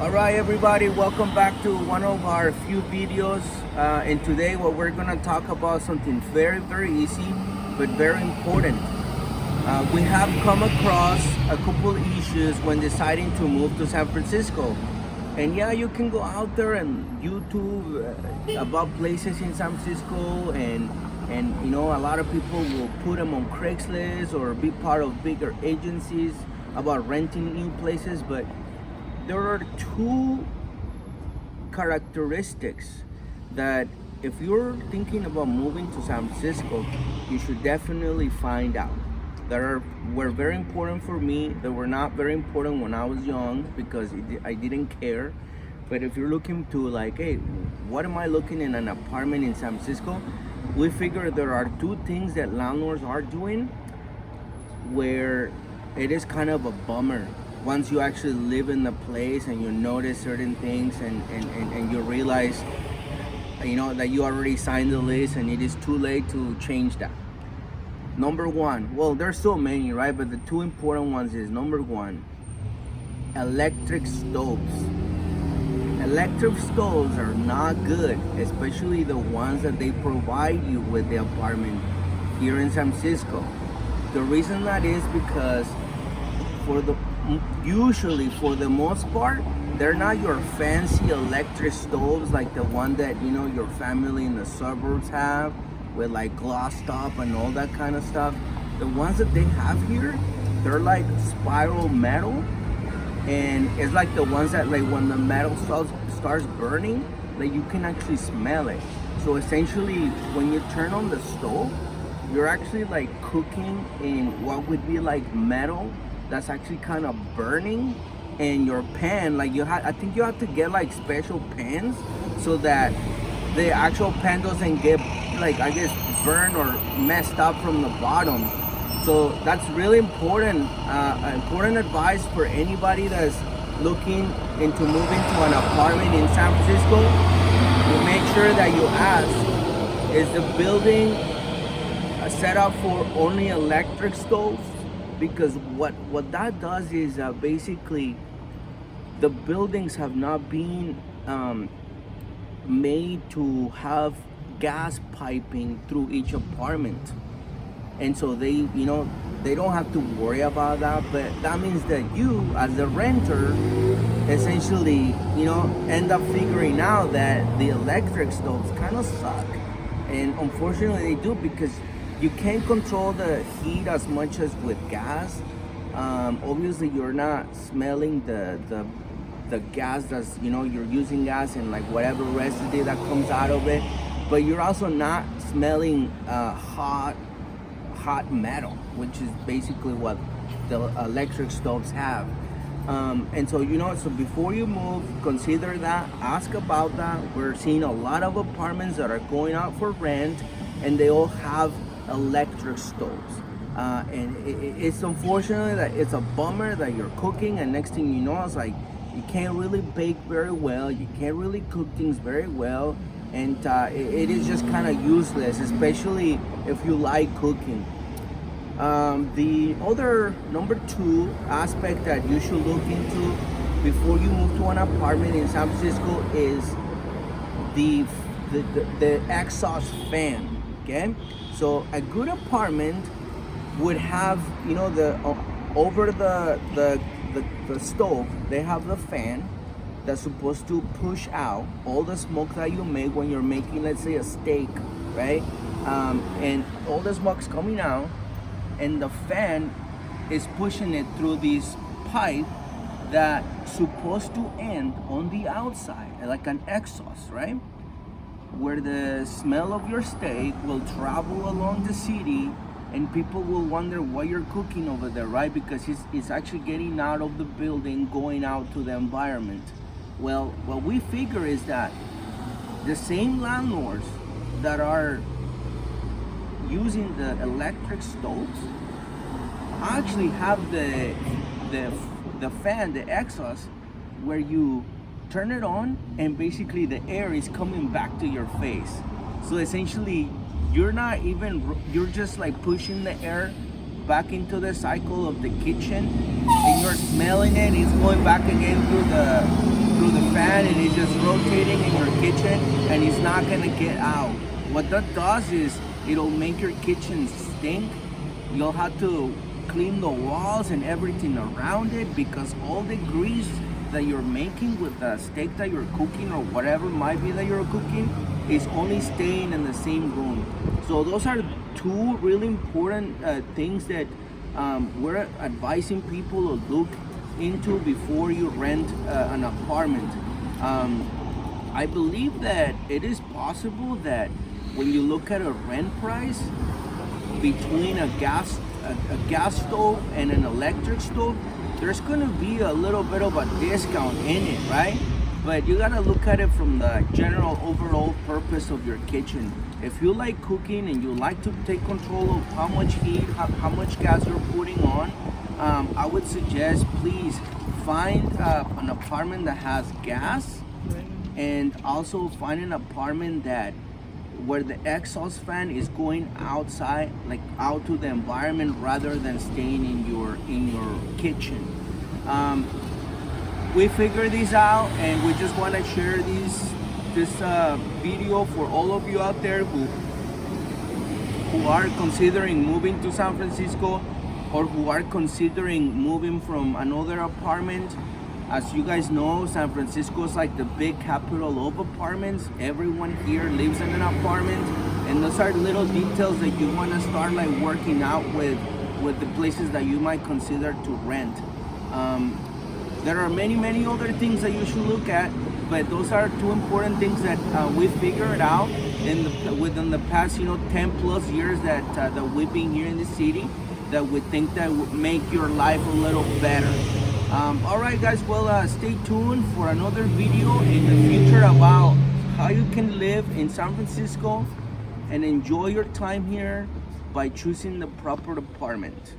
Alright everybody, welcome back to one of our few videos, and today what we're going to talk about something very easy but very important. We have come across a couple issues when deciding to move to San Francisco. And yeah, you can go out there and YouTube about places in San Francisco, and you know, a lot of people will put them on Craigslist or be part of bigger agencies about renting new places, but there are two characteristics that if you're thinking about moving to San Francisco, you should definitely find out. Were very important for me. They were not very important when I was young because I didn't care. But if you're looking to like, hey, what am I looking in an apartment in San Francisco? We figure there are two things that landlords are doing where it is kind of a bummer once you actually live in the place and you notice certain things, and you realize, you know, that you already signed the lease and it is too late to change that. Number one, well, there's so many, right? But the two important ones is, number one, electric stoves. Electric stoves are not good, especially the ones that they provide you with the apartment here in San Francisco. The reason that is because usually for the most part, they're not your fancy electric stoves like the one that, you know, your family in the suburbs have with like gloss top and all that kind of stuff. The ones that they have here, they're like spiral metal, and it's like the ones that, like, when the metal starts burning, like, you can actually smell it. So essentially, when you turn on the stove, you're actually like cooking in what would be like metal that's actually kind of burning. And your pan, like, I think you have to get like special pans so that the actual pan doesn't get, like, I guess, burned or messed up from the bottom. So that's really important. Important advice for anybody that's looking into moving to an apartment in San Francisco. You make sure that you ask, is the building set up for only electric stoves? Because what that does is basically the buildings have not been made to have gas piping through each apartment, and so they don't have to worry about that. But that means that you, as the renter, essentially, end up figuring out that the electric stoves kind of suck. And unfortunately they do, because you can't control the heat as much as with gas. Obviously you're not smelling the gas that's, you're using gas and like whatever residue that comes out of it, but you're also not smelling hot metal, which is basically what the electric stoves have. And so, so before you move, consider that, ask about that. We're seeing a lot of apartments that are going out for rent, and they all have electric stoves. And it's unfortunate that it's a bummer that you're cooking, and next thing you know, it's like you can't really bake very well, you can't really cook things very well, and it is just kind of useless, especially if you like cooking. The other number two aspect that you should look into before you move to an apartment in San Francisco is the exhaust fan. Okay, so a good apartment would have, over the stove, they have the fan that's supposed to push out all the smoke that you make when you're making, let's say, a steak, right? And all the smoke's coming out, and the fan is pushing it through this pipe that's supposed to end on the outside, like an exhaust, right? Where the smell of your steak will travel along the city, and people will wonder why you're cooking over there, right? Because it's actually getting out of the building, going out to the environment. Well, what we figure is that the same landlords that are using the electric stoves actually have the fan, the exhaust, where you turn it on and basically the air is coming back to your face. So essentially you're just like pushing the air back into the cycle of the kitchen, and you're smelling it. It's going back again through the fan and it's just rotating in your kitchen and it's not gonna get out. What that does is it'll make your kitchen stink. You'll have to clean the walls and everything around it because all the grease that you're making with the steak that you're cooking or whatever might be that you're cooking is only staying in the same room. So those are two really important things that we're advising people to look into before you rent an apartment. I believe that it is possible that when you look at a rent price between a gas stove and an electric stove, there's gonna be a little bit of a discount in it, right? But you gotta look at it from the general overall purpose of your kitchen. If you like cooking and you like to take control of how much heat, how much gas you're putting on, I would suggest please find an apartment that has gas, and also find an apartment that where the exhaust fan is going outside, like out to the environment rather than staying in your kitchen. We figured this out and we just want to share this video for all of you out there who are considering moving to San Francisco or who are considering moving from another apartment. As you guys know, San Francisco is like the big capital of apartments. Everyone here lives in an apartment, and those are little details that you want to start like working out with the places that you might consider to rent. There are many other things that you should look at, but those are two important things that we figured out within the past 10 plus years that we've been here in the city, that we think that would make your life a little better. Alright guys, well stay tuned for another video in the future about how you can live in San Francisco and enjoy your time here by choosing the proper apartment.